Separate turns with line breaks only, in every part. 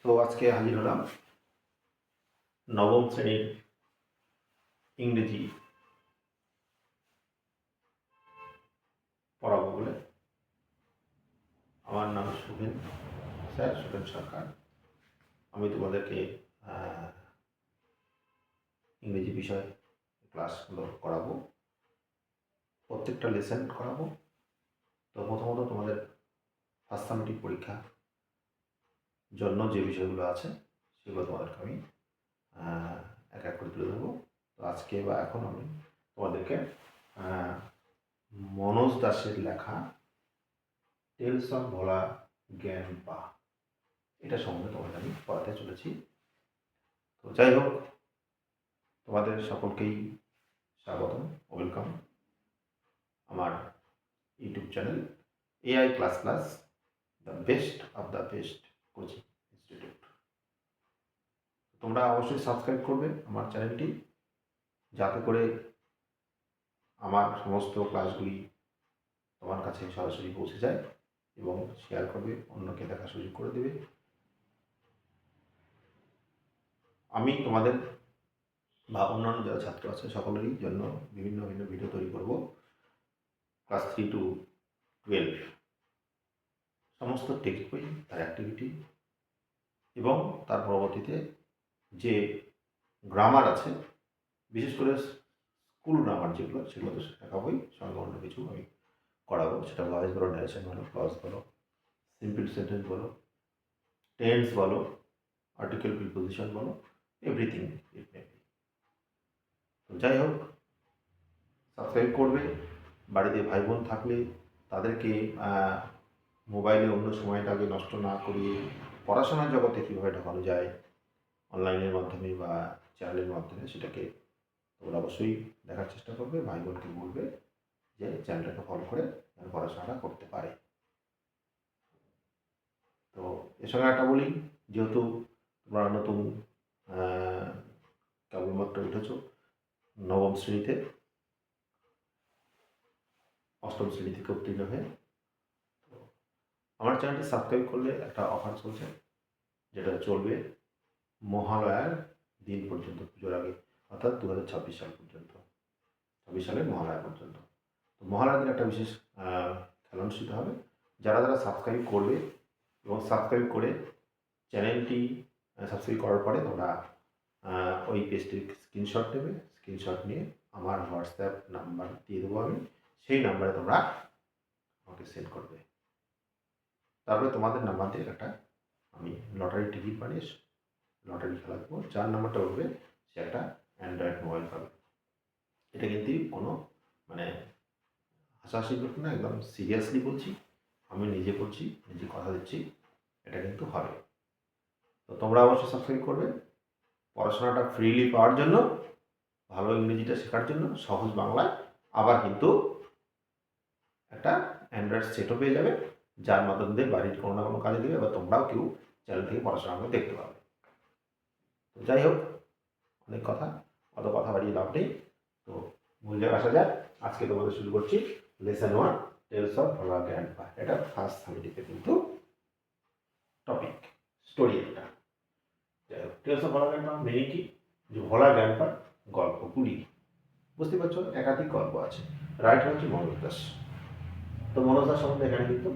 তো আজকে হাজির হলাম নবম শ্রেণীর ইংরেজি পড়াবো বলে। আমার নাম শুভেন সরকার। আমি তোমাদেরকে ইংরেজি বিষয় ক্লাসগুলো করাবো, প্রত্যেকটা লেসন করাবো। তো প্রথমত তোমাদের ফার্স্ট সামেটিক পরীক্ষা জন্য যে বিষয়গুলো আছে সেগুলো তোমাদেরকে আমি এক এক করে তুলে দেবো। তো আজকে বা এখন আমি তোমাদেরকে মনোজ দাসের লেখা টেলস অফ ভোলা জ্ঞানপা এটা সম্বন্ধে তোমাদের আমি পড়াতে চলেছি। তো যাই হোক, তোমাদের সকলকেই স্বাগতম, ওয়েলকাম আমার YouTube channel AI class class, the best of the best coaching institute. তোমরা অবশ্যই সাবস্ক্রাইব করবে আমার চ্যানেলটি, যাতে করে আমার সমস্ত ক্লাসগুলি তোমার কাছে সরাসরি পৌঁছে যায় এবং শেয়ার করবে, অন্যকে দেখার সুযোগ করে দেবে। আমি তোমাদের বা অন্যান্য যারা ছাত্র আছে সকলেরই জন্য বিভিন্ন ভিডিও তৈরি করব। ক্লাস 3 to 12 সমস্ত টেক্সট বই, তার অ্যাক্টিভিটি এবং তার পরবর্তীতে যে গ্রামার আছে, বিশেষ করে স্কুল গ্রামার যেগুলো, সেগুলো তো শেখাবোই, সঙ্গে অন্য কিছু আমি করাবো। সেটা ভয়েস বলো, ন্যারেশন বলো, ক্লজ বলো, সিম্পল সেন্টেন্স বলো, টেন্স বলো, আর্টিকেল প্রিপোজিশন বলো, এভরিথিং ইট মে বি। তো যাই হোক, সাবস্ক্রাইব করবে। বাড়িতে ভাই বোন থাকলে তাদেরকে মোবাইলে অন্য সময়টাকে নষ্ট না করিয়ে পড়াশোনার জগতে কীভাবে ঢোকানো যায় অনলাইনের মাধ্যমে বা চ্যানেলের মাধ্যমে, সেটাকে তোমরা অবশ্যই দেখার চেষ্টা করবে। ভাই বোনকে বলবে যে চ্যানেলটাকে ফলো করে পড়াশোনাটা করতে পারে। তো এর সঙ্গে একটা বলি, যেহেতু তোমরা নতুন কেবলমাত্র উঠেছ নবম শ্রেণীতে, অষ্টম শ্রেণী থেকে উত্তীর্ণ হয়ে, তো আমার চ্যানেলটি সাবস্ক্রাইব করলে একটা অফার চলছে, যেটা চলবে মহালয়ার দিন পর্যন্ত, পুজোর আগে, অর্থাৎ 2026 সাল পর্যন্ত, 26 সালের মহালয়া পর্যন্ত। তো মহালয়ার দিন একটা বিশেষ খেলা অনুষ্ঠিত হবে। যারা যারা সাবস্ক্রাইব করবে এবং সাবস্ক্রাইব করে চ্যানেলটি সাবস্ক্রাইব করার পরে তোমরা ওই পেজটির স্ক্রিনশট নেবে, স্ক্রিনশট নিয়ে আমার হোয়াটসঅ্যাপ নাম্বার দিয়ে দেবো আমি, সেই নাম্বারে তোমরা আমাকে সেন্ড করবে। তারপরে তোমাদের নাম্বার দিয়ে একটা আমি লটারি টিকিট বানিয়ে লটারি খেলা দেবো। যার নাম্বারটা উঠবে সে একটা অ্যান্ড্রয়েড মোবাইল পাবে। এটা কিন্তু কোনো হাসাহাসি করতে না, একদম সিরিয়াসলি বলছি, আমি নিজে করছি, নিজে কথা দিচ্ছি, এটা কিন্তু হবে। তো তোমরা অবশ্যই সাবস্ক্রাইব করবে। পড়াশোনাটা ফ্রিলি পাওয়ার জন্য, ভালো ইংরেজিটা শেখার জন্য, সহজ বাংলায়, আবার কিন্তু একটা অ্যান্ড্রয়েড সেটও পেয়ে যাবে, যার মাধ্যমে দিয়ে বাড়ির কোনো না কোনো কাজে দেবে, বা তোমরাও কেউ চ্যানেল থেকে পড়াশোনাগুলো দেখতে পাবে। তো যাই হোক, অনেক কথা, অত কথা বাড়িয়ে লাভ নেই। তো মূল জায়গায় আসা যায়। আজকে তোমাদের শুরু করছি লেসন 1 টেলস অফ ভোলা জ্ঞানপা। এটা ফার্স্ট সামেটিকে কিন্তু টপিক, স্টোরি এটা। যাই হোক, টেলস অফ ভোলা জ্ঞানপা মেনে কি, যে ভোলা জ্ঞানপার গল্পগুলি, বুঝতে পারছো, একাধিক গল্প আছে। রাইটার হচ্ছে মনোজ দাস। তো মনোজ দাস সম্বন্ধে এখানে কিন্তু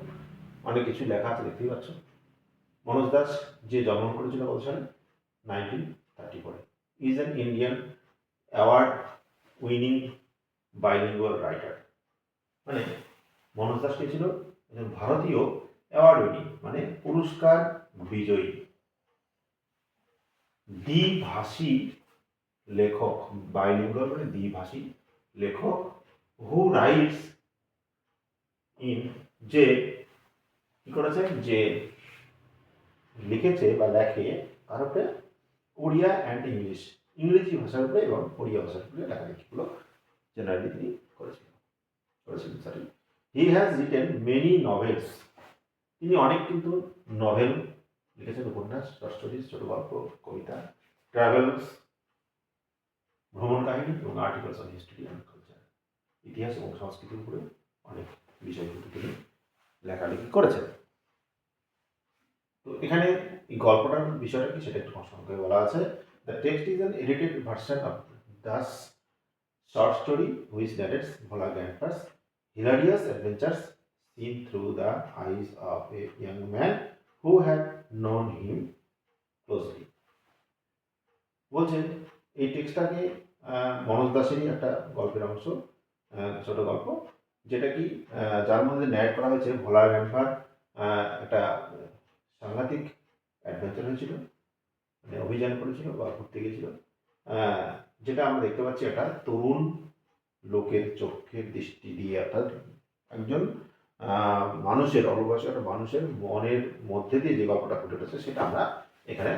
অনেক কিছু লেখা আছে, দেখতেই পাচ্ছ। মনোজ দাস যে জন্ম করেছিল কত সালে, 1934, is an Indian award winning bilingual writer. Manoj Das কে ছিল একজন ভারতীয় অ্যাওয়ার্ড উইনিং, পুরস্কার বিজয়ী দ্বিভাষী লেখক। বাইলিঙ্গুয়াল দ্বিভাষী লেখক, হু রাইটস ইন, যে কি করেছে, যে লিখেছে বা লেখে তার উপরে ওড়িয়া অ্যান্ড ইংলিশ, ইংরেজি ভাষার উপরে এবং ওড়িয়া ভাষার উপরে লেখালেখিগুলো জেনারেলি তিনি করেছিলেন। He has written many novels, তিনি অনেক কিন্তু নভেল লিখেছেন, উপন্যাস, শর্ট স্টোরিজ, ছোট গল্প, কবিতা, ট্রাভেলস, ভ্রমণ কাহিনী, এবং articles on history and culture, ইতিহাস এবং সংস্কৃতির উপরে অনেক বিষয় কিন্তু তিনি লেখালেখি করেছেন। তো এখানে এই গল্পটার বিষয়টা কি সেটা একটু সংক্ষেপে বলা আছে। The text is an edited version of Das short story which narrates Bhola Grandpa's hilarious adventures seen through the eyes of a young man who had known him closely. বলছেন এই টেক্সটটাকে মনোজ দাসেরই একটা গল্পের অংশ, ছোট গল্প, যেটা কি যার মধ্যে ন্যারেট করা হয়েছে ভোলা গ্র্যান্ডপার একটা সাংঘাতিক অ্যাডভেঞ্চার হয়েছিল, মানে অভিযান করেছিল বা ঘুরতে গিয়েছিল, যেটা আমরা দেখতে পাচ্ছি একটা তরুণ লোকের চোখের দৃষ্টি দিয়ে অর্থাৎ একজন মানুষের অল্পবয়সী একটা মানুষের মনের মধ্যে দিয়ে যে গল্পটা ফুটে উঠেছে সেটা আমরা এখানে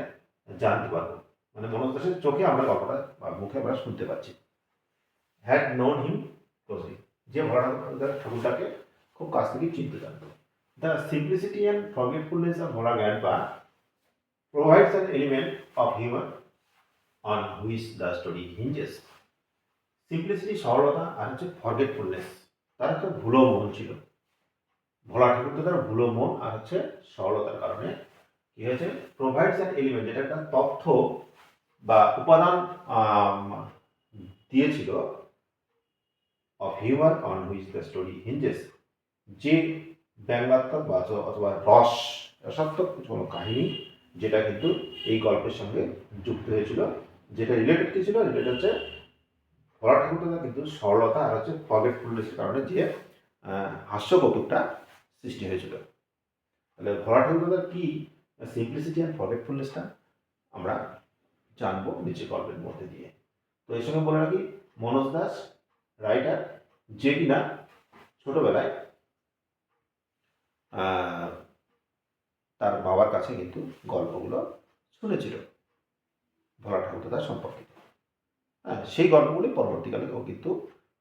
জানতে পারবো, মানে মনোজ দাসের চোখে আমরা গল্পটা বা মুখে আমরা শুনতে পাচ্ছি। হ্যাড নোন হিম ক্লোজলি, যে ভোলা ঠাকুরটাকে খুব কাছ থেকে চিনতে জানতো। The simplicity and forgetfulness of Bhola grandpa provides an element of humor on which the story hinges. Simplicity সরলতা আর হচ্ছে ফরগেটফুলনেস, তার একটা ভুলো মন ছিল। ভোলা ঠাকুর তো তার ভুলো মন আর হচ্ছে সরলতার কারণে কি হয়েছে, প্রোভাইডস অ্যান এলিমেন্ট, যেটা একটা তথ্য বা উপাদান দিয়েছিল, of humour on which the story hinges, যে ব্যঙ্গাত্মক বা অথবা রসাত্মক কোনো কাহিনী যেটা কিন্তু এই গল্পের সঙ্গে যুক্ত হয়েছিল, যেটা রিলেটেড কি ছিল, রিলেটেড হচ্ছে ভোলা ঠাকুরটা কিন্তু সরলতা আর হচ্ছে ফরগেটফুলনেসের কারণে যে হাস্য কৌতুকটা সৃষ্টি হয়েছিল। তাহলে ভোলা ঠাকুরদার কি সিম্পলিসিটি অ্যান্ড ফরগেটফুলনেসটা আমরা জানবো নিচে গল্পের মধ্যে দিয়ে। তো এই সঙ্গে বলে রাখি মনোজ দাস রাইটার, যে কিনা ছোটবেলায় তার বাবার কাছে কিন্তু গল্পগুলো শুনেছিল ভোলা ঠাকুরদার সম্পর্কিত। হ্যাঁ, সেই গল্পগুলি পরবর্তীকালে ও কিন্তু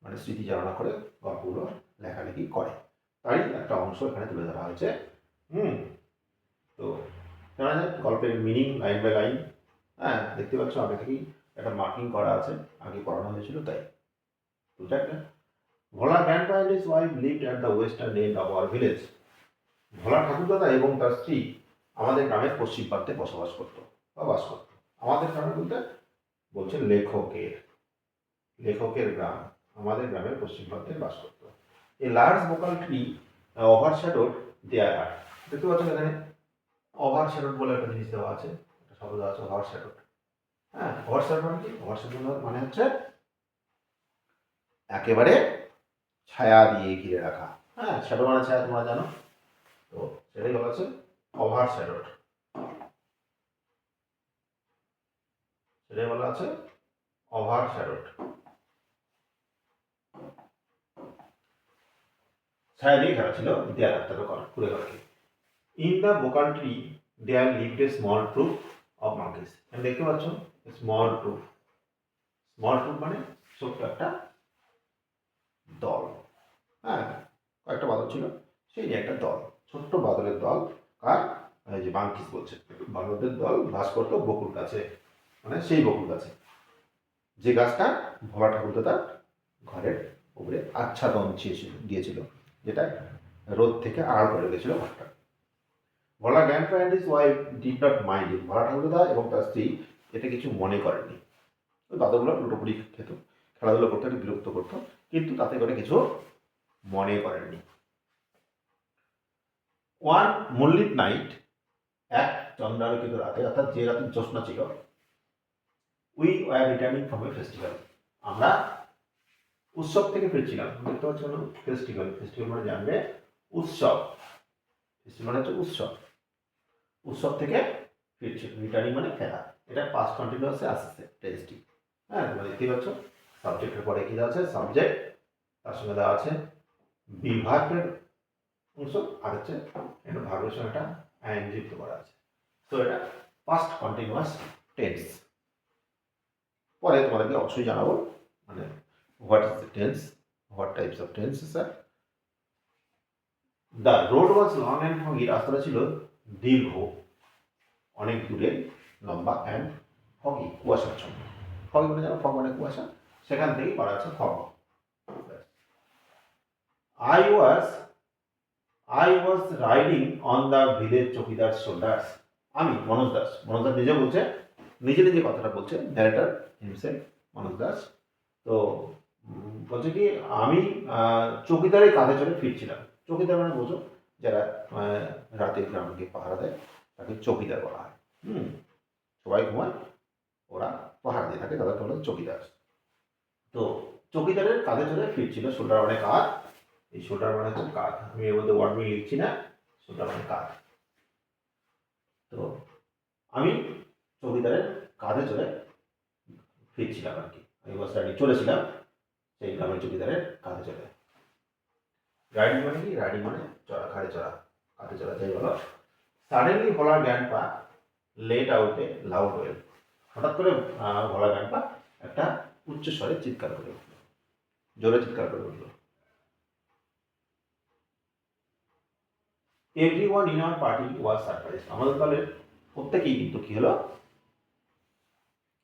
মানে স্মৃতিচারণা করে গল্পগুলো লেখালেখি করে, তাই একটা অংশ এখানে তুলে ধরা হয়েছে। তো জানা যায় গল্পের মিনিং লাইন বাই লাইন, হ্যাঁ দেখতে পাচ্ছ আগে থেকেই একটা মার্কিং করা আছে, আগে পড়ানো হয়েছিল তাই। তো দেখ না, Bhola grandpa and his wife lived at the western end of our village. Bhola ঠাকুরদাদা এবং তার স্ত্রী আমাদের গ্রামের পশ্চিম প্রান্তে বসবাস করত বা বাস করত। আমাদের গ্রামে বলতে বলছেন লেখকের গ্রাম, আমাদের গ্রামের পশ্চিম প্রান্তে বাস করত। A large vocal tree overshadowed their hut. দেখতে পাচ্ছেন এখানে ওভারশ্যাডোড বলে একটা জিনিস দেওয়া আছে, একটা শব্দ দেওয়া আছে ওভারশ্যাডোড। হ্যাঁ, ওভারশ্যাডোড মানে কি? ওভারশ্যাডোড মানে হচ্ছে একেবারে ছায়া দিয়ে ঘিরে রাখা। হ্যাঁ, শ্যাডো মানে ছায়া, তোমরা জানো, তো সেটাই বলা আছে ওভারশ্যাডোড, সেটাই বলা আছে ওভারশ্যাডোড, ছায়া দিয়ে ঘেরা ছিল দেয়াল একটা করে ঘরকে। In the vocal tree there lived a small troop of monkeys. দেখতে পাচ্ছ স্মল ট্রুপ মানে ছোট্ট একটা দল, হ্যাঁ কয়েকটা বাদল ছিল সেই নিয়ে একটা দল, ছোট্ট বাদলের দল, কার এই যে মাঙ্কিস বলছে, বাদলদের দল বাস করতো বকুল গাছে, মানে সেই বকুল গাছে, যে গাছটা ভোলা ঠাকুরদাদার ঘরের উপরে আচ্ছাদন দিয়েছিল, যেটা রোদ থেকে আড়াল করে গেছিল ঘরটা। Bhola grandpa and his wife did not mind it. Bhola ঠাকুরদাদা এবং তার স্ত্রী এটা কিছু মনে করেননি। ওই বাদলগুলো লুটোপুটি খেত, খেলাধুলো করতে একটু বিরক্ত করতো, কিন্তু তাতে করে কিছু মনে করেননি। ওয়ান মুনলিট নাইট, এক চন্দ্রালোকিত রাতে, অর্থাৎ যে রাতে জ্যোৎস্না ছিল, we were returning from a festival, আমরা উৎসব থেকে ফিরছিলাম। দেখতে পাচ্ছ ফেস্টিভ্যাল, ফেস্টিভ্যাল মানে জানবে উৎসব, ফেস্টিভ্যাল মানে হচ্ছে উৎসব, উৎসব থেকে ফিরছিল, রিটার্নিং মানে ফেরা, এটা পাস্ট কন্টিনিউয়াসে আসছে টেন্সটি। হ্যাঁ তোমরা দেখতেই পাচ্ছ সাবজেক্টের পরে কি দেওয়া আছে, সাবজেক্ট, তার সঙ্গে দেওয়া আছে বিভাগের অংশ, আর হচ্ছে এটা ভার্বের সঙ্গে একটা আইএনজি যুক্ত করা আছে, তো এটা পাস্ট কন্টিনিউয়াস টেন্স। পরে তোমাদেরকে অবশ্যই জানাবো মানে what is the tense, what types of tenses are. The road was long and foggy, রাস্তাটা ছিল দীর্ঘ, অনেক দূরে, লম্বা, অ্যান্ড ফগি কুয়াশাচ্ছন্ন। ফগি মানে জানো, ফগ মানে কুয়াশা, সেখান থেকেই করা আছে fog. I was riding on the village চৌকিদার shoulders. আমি মনোজ দাস নিজে বলছে, নিজে নিজে কথাটা বলছে, ন্যারেটার হিমসেলফ মনোজ দাস। তো বলছে কি, আমি চৌকিদারের কাঁধে চড়ে ফিরছিলাম। চৌকিদার মানে বোঝো, যারা রাতে গ্রামকে পাহারা দেয় তাকে চৌকিদার বলা হয়। সবাই ঘুমায়, ওরা পাহারা দিয়ে থাকে, তাদেরকে বলে চৌকিদার। তো চৌকিদারের কাঁধে চড়ে ফিরছিল, শোল্ডার মানে কাঁধ, এই শোল্ডার মানে হচ্ছে কাঁধ, আমি এর মধ্যে ওয়ার্ড মিল লিখছি না, শোল্ডার মানে কাঁধ। তো আমি চৌকিদারের কাঁধে চড়ে ফিরছিলাম আর কি, আমি বাস রাইডিং চলেছিলাম সেই গ্রামের চৌকিদারের কাঁধে চড়ে। রাইডিং মানে কি, রাইডিং মানে চড়া, ঘাড়ে চড়া, কাঁধে চড়া, যাই বলো। সাডেনলি ভোলার গ্র্যান্ডপা লেট আউট এ লাউড ওয়েল, হঠাৎ করে ভোলার গ্র্যান্ডপা একটা উচ্চ স্বরে চিৎকার করে উঠল, জোরে চিৎকার করে উঠল। Everyone in our party was surprised, আমাদের দলের প্রত্যেকেই কিন্তু কি হলো,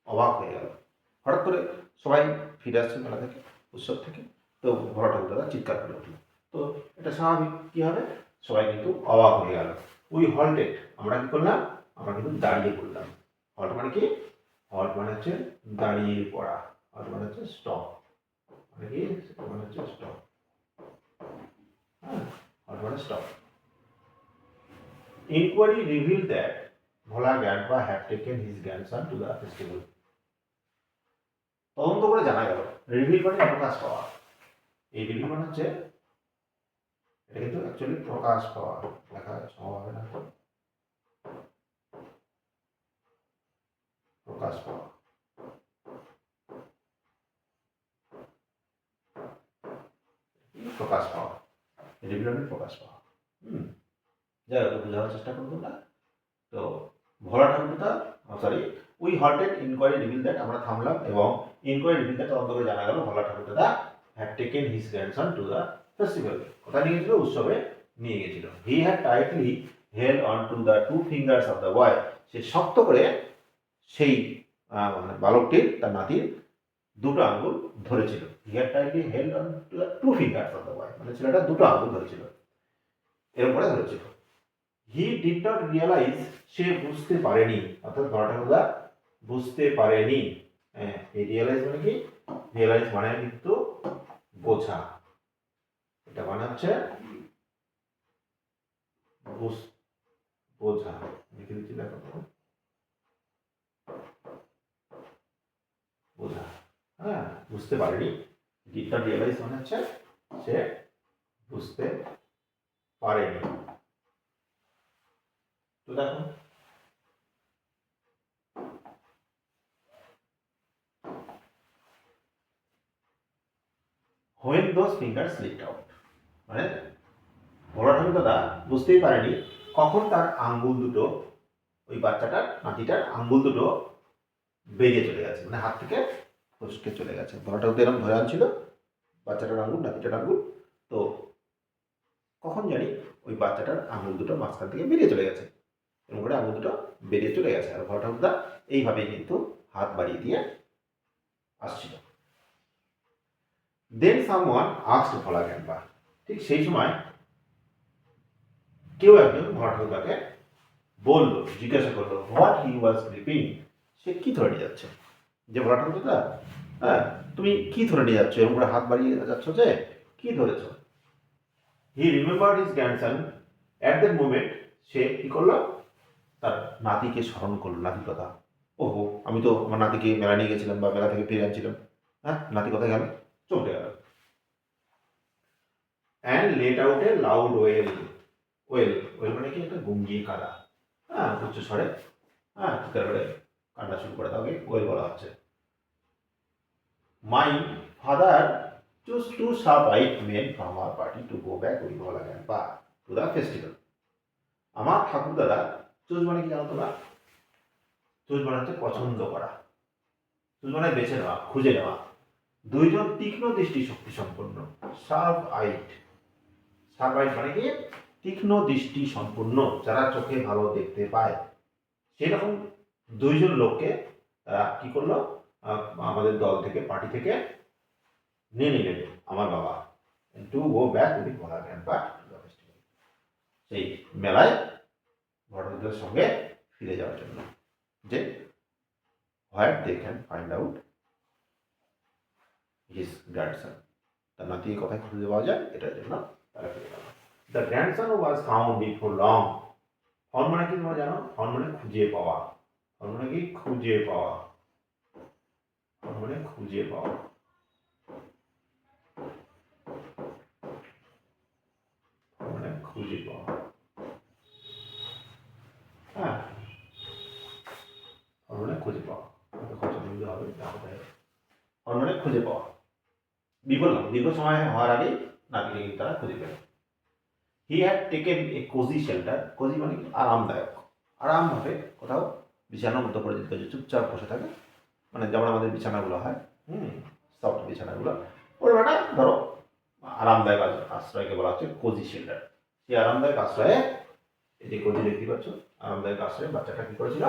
অবাক হয়ে গেল। হঠাৎ করে সবাই ফিরে আসছে মেলা থেকে, উৎসব থেকে, তো ভোলা ঠাকুর দাদা চিৎকার করে উঠল। তো এটা স্বাভাবিক, কী হবে, সবাই কিন্তু অবাক হয়ে গেল। উই হল্টেড, আমরা কি করলাম, আমরা কিন্তু দাঁড়িয়ে পড়লাম। হল্ট মানে কি, হল্ট মানে হচ্ছে দাঁড়িয়ে পড়া, হল্ট মানে হচ্ছে স্টপ, মানে কি, মানে হচ্ছে স্টপ। হ্যাঁ, হল্ট মানে stop. Inquiry revealed that Bhola grandpa had taken his grandson to the festival. তদন্ত করে জানা গেল, রিভিল মানে প্রকাশ পাওয়া, এই রিভিল মানে হচ্ছে, এটা কিন্তু অ্যাকচুয়ালি প্রকাশ পাওয়া, লেখা সম্ভব হবে না, প্রকাশ পাওয়া, প্রকাশ পাওয়া, রিভিল মানে প্রকাশ পাওয়া। যাই হোক, বোঝানোর চেষ্টা করবো না। তো ভোলা ঠাকুরদা, sorry, we halted, inquiry reveal that, আমরা থামলাম এবং ইনকোয়ারি রিভিল দ্যাট, তদন্ত করে জানা গেল ভোলা ঠাকুরদা had taken his grandson to the festival, কোথায় নিয়ে গেছিল, উৎসবে নিয়ে গেছিল। He had tightly held on to the two fingers of the boy, সে শক্ত করে সেই মানে বালকটির, তার নাতির দুটো আঙ্গুল ধরেছিল। He had tightly held on to the two fingers of the boy, মানে ছেলেটা দুটো আঙ্গুল ধরেছিল, এর উপরে ধরেছিল। হি ডিড নট রিয়ালাইজ, সে বুঝতে পারেনি, অর্থাৎ ভোলা ঠাকুরদা বুঝতে পারেনি। এই রিয়ালাইজ মানে কি, রিয়ালাইজ মানে কিন্তু বোঝা, এটা মানে হচ্ছে বোঝা, লিখে দিচ্ছি দেখো, বোঝা। হ্যাঁ, বুঝতে পারেনি, ডিড নট রিয়ালাইজ মানে হচ্ছে সে বুঝতে পারেনি। তো দেখো, when those fingers slipped out, মানে ভোলা ঠাকুর দাদা বুঝতেই পারেনি কখন তার আঙ্গুল দুটো, ওই বাচ্চাটার, নাতিটার আঙ্গুল দুটো বেরিয়ে চলে গেছে, মানে হাত থেকে ফসকে চলে গেছে। ভোলা ঠাকুর এরকম ধরে আনছিল বাচ্চাটার আঙ্গুল, নাতিটার আঙ্গুল, তো কখন জানি ওই বাচ্চাটার আঙুল দুটো মাঝখান থেকে বেরিয়ে চলে গেছে, এরকম করে আঙুল দুটো বেরিয়ে চলে গেছে। আর ভোলা ঠাকুরদা এইভাবেই কিন্তু হাত বাড়িয়ে দিয়ে আসছিল। দেন সামওয়ান আস্কড ভোলা গ্র্যান্ডপা, ঠিক সেই সময় কেউ একজন ভোলা ঠাকুরদাকে বলল, জিজ্ঞাসা করলো, হোয়াট হি ওয়াজ গ্রিপিং, সে কি ধরে নিয়ে যাচ্ছে। যে ভোলা ঠাকুরদা, হ্যাঁ, তুমি কি ধরে নিয়ে যাচ্ছ, এরকম করে হাত বাড়িয়ে যাচ্ছ, যে কি ধরেছ। He remembered his grandson at that moment, সে কি করলো, তার নাতিকে স্মরণ করলো, নাতির কথা। ওহো, আমি তো আমার নাতিকে মেলা নিয়ে গেছিলাম বা মেলা থেকে ফিরে আনছিলাম, হ্যাঁ, নাতি কোথায় গেল, চমকে গেল। And let out A loud well, well, well মানে কি, একটা গুঙ্গিয়ে কাঁদা, হ্যাঁ, উচ্চ স্বরে, হ্যাঁ, চিৎকার করে কান্না শুরু করে, তাকে ওয়েল বলা হচ্ছে। My father choose to survive men from our party to go back with Bhola grandpa to the festival. আমার ঠাকুর দাদা, চুজ মানে কি জানো তোমরা, চুজ মানে হচ্ছে পছন্দ করা, চুজ মানে বেছে নেওয়া, খুঁজে নেওয়া। দুইজন তীক্ষ্ণ দৃষ্টি শক্তি সম্পন্ন, শার্প আইট, শার্প আইট মানে কি, তীক্ষ্ণ দৃষ্টি সম্পন্ন, যারা চোখে ভালো দেখতে পায়, সেরকম দুইজন লোককে তারা কি করলো, আমাদের দল থেকে, পার্টি থেকে নিয়ে নিলেন আমার বাবা, to go back with Bhola grandpa to the festival, সেই মেলায় ভোলা ঠাকুরদার সঙ্গে ফিরে যাওয়ার জন্য, যে where they can find out his grandson, তার নাতিকে কোথায় খুঁজে পাওয়া যায় এটার জন্য তারা ফিরে গেল। The grandson was found before long. Found মানে কি তোমরা জানো? ফাউন্ড মানে খুঁজে পাওয়া। ফাউন্ড মানে কি? খুঁজে পাওয়া। ফাউন্ড মানে খুঁজে পাওয়া। মানে খুঁজে পাওয়া। হ্যাঁ, ফাউন্ড মানে খুঁজে পাওয়া। খরচা দিতে হবে, ফাউন্ড মানে খুঁজে পাওয়া। বিফল না, দীর্ঘ সময় হওয়ার আগেই নাতিকে কিন্তু তারা খুঁজে পেল। He had taken A cosy shelter. Cosy মানে কি? আরামদায়ক। আরামভাবে কোথাও বিছানার মতো করে দিতে হচ্ছে, চুপচাপ বসে থাকে, মানে যেমন আমাদের বিছানাগুলো হয়, সফট বিছানাগুলো, ওর বেটা ধরো আরামদায়ক আশ্রয়কে বলা হচ্ছে কোজি শেল্টার। সেই আরামদায়ক আশ্রয়ে, এই যে কোজি দেখতে পাচ্ছ, আরামদায়ক আশ্রয়ে বাচ্চাটা কি করেছিল?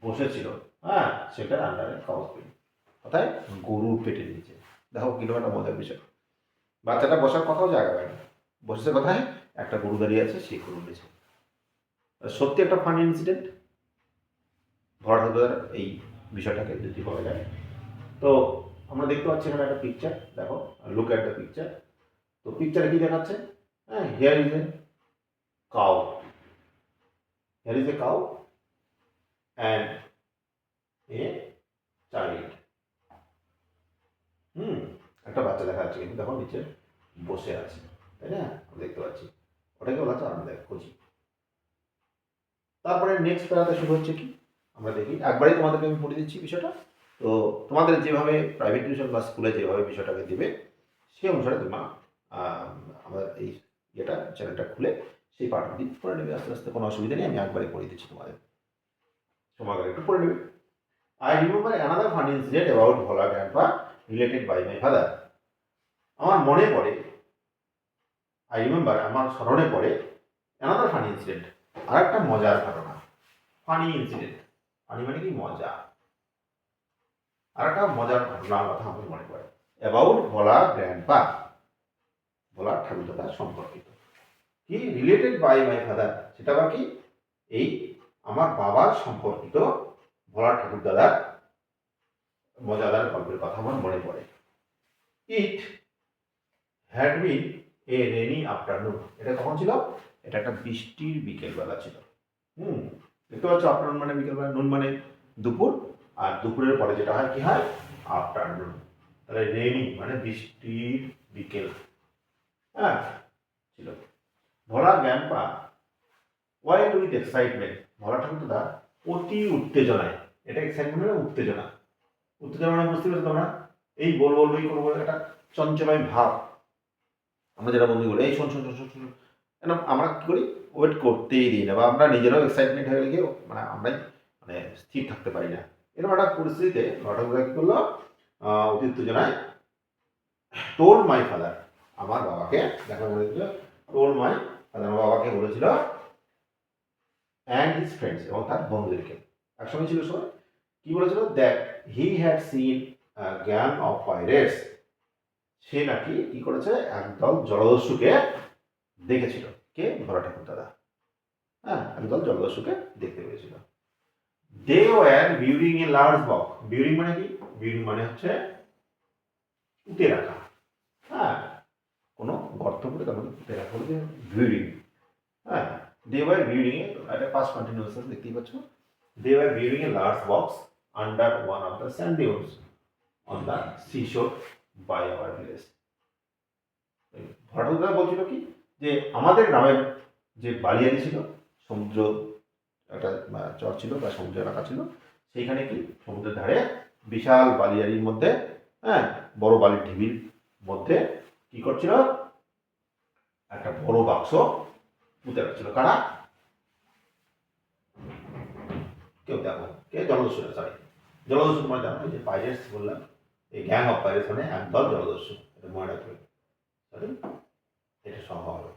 বসেছিল। হ্যাঁ, সেটার আন্ডারে কাউস পেন, কোথায়? গরুর পেটের নিচে। দেখো কিরকম একটা মজার বিষয়, বাচ্চাটা বসার কথাও জায়গা পায় না, বসেছে কোথায়? একটা গরু দাঁড়িয়ে আছে, সেই গরুর নিচে। সত্যি একটা ফানি ইনসিডেন্ট। ভরাট এই বিষয়টাকে যদি বলা যায়, তো আমরা দেখতে পাচ্ছি এখানে একটা পিকচার। দেখো, লুক অ্যাট দ্য পিকচার। তো পিকচারে কি দেখাচ্ছে? হ্যাঁ, here is a cow, here is a cow and a child. একটা বাচ্চা দেখা যাচ্ছে, কিন্তু দেখো নিচে বসে আছে, তাই না? দেখতে পাচ্ছি, ওটাকে বলা হচ্ছে আরামদায়ক কোজি। তারপরে নেক্সট প্যারাতে শুরু হচ্ছে কি আমরা দেখি, একবারই তোমাদেরকে আমি পড়ে দিচ্ছি বিষয়টা। তো তোমাদের যেভাবে প্রাইভেট টিউশন বা স্কুলে যেভাবে বিষয়টাকে দেবে, সেই অনুসারে তোমরা আমাদের এই চ্যানেলটা খুলে সেই পাঠটি পড়ে নেবে আস্তে আস্তে, কোনো অসুবিধা নেই। আমি একবারই পড়ে দিচ্ছি তোমাদের, সময় একটু পড়ে নেবে। I remember another funny incident about Bhola grandpa related by my father. আমার মনে পড়ে, আই রিমেম্বার আমার স্মরণে পড়ে, অ্যানাদার ফানি ইনসিডেন্ট, আর একটা মজার ঘটনা। ফানি ইনসিডেন্ট, ফানি মানে কি? মজা। আর একটা মজার ঘটনার কথা আমার মনে পড়ে, অ্যাবাউট ভোলা গ্র্যান্ডপা, ভোলা ঠাকুরদাদার সম্পর্কিত। কি? রিলেটেড বাই মাই ফাদার, সেটা আবার কি? এই আমার বাবার সম্পর্কিত ভোলা ঠাকুরদাদার মজাদার গল্পের কথা আমার মনে পড়ে। It had been a rainy afternoon. এটা কখন ছিল? এটা একটা বৃষ্টির বিকেলবেলা ছিল। দেখতে পাচ্ছ, আফটারনুন মানে বিকেলবেলা, নুন মানে দুপুর, আর দুপুরের পরে যেটা হয় কি হয়? আফটারনুন। তাহলে রেনি মানে বৃষ্টির বিকেল। হ্যাঁ, ছিল। ভোলা গ্র্যান্ডপা ওয়াইল্ড উইথ এক্সাইটমেন্ট, ভোলা ঠাকুরদা অতি উত্তেজনায়। এটা এক্সাইটমেন্ট মানে উত্তেজনা। উত্তেজনা মানে বুঝতে পেরেছো তোমরা? এই বলবো এই করবো, একটা চঞ্চলয় ভাব। আমরা যেটা বন্ধু বলি, এই শোন শোন শোন শোন, আমরা কি করি? ওয়েট করতেই দিই না, বা আমরা নিজেরাও এক্সাইটমেন্ট হয়ে গিয়ে মানে আমরাই মানে স্থির থাকতে পারি না। এরকম একটা পরিস্থিতিতে ঘটকরা কি করলো? অতি উত্তেজনায় টোল মাই ফাদার, আমার বাবাকে দেখা বলেছিল, টোল মাই ফাদার, আমার বাবাকে বলেছিল, অ্যান্ড হিজ ফ্রেন্ডস, এবং তার বন্ধুদেরকে, একসঙ্গে ছিল সবাই, কি বলেছিল? That he had seen gang of pirates, সে নাকি কি করেছে? একদল জলদস্যুকে দেখেছিল। কে? ভোলা ঠাকুরদাদা। হ্যাঁ, একদল জলদস্যুকে দেখতে পেয়েছিল। দে ওয়ার বিউরিং এ লার্জ বক। বিউরিং মানে কি? বিউরিং মানে হচ্ছে পুঁতে রাখা। হ্যাঁ, কোনো গর্ত করে তখন পুঁতে রাখা বলে বিউরিং। হ্যাঁ, দে ওয়ার বিউরিং এ, একটা পাস্ট কন্টিনিউয়াস দেখতেই পাচ্ছ। They were burying a large box under one of the sand dunes on the seashore by our village. Bhattacharya বলছিল কি, যে আমাদের গ্রামের যে বালিয়ারি ছিল, সমুদ্র একটা চর ছিল বা সমুদ্র এলাকা ছিল, সেইখানে কি সমুদ্রের ধারে বিশাল বালিয়ারির মধ্যে, হ্যাঁ, বড় বালির ঢিবির মধ্যে কি করছিল? একটা বড় বাক্স পুঁতে রাখছিল। কারা? কেউ দেখো, কে? জলদস্যু, সরি জলদস্যু। তোমার জানো যে পাইরেটস বললাম, এই গ্যাং অফ পাইরেটস মানে একদল জলদস্যু, এটা মনে রাখবে, এটা সহ হবে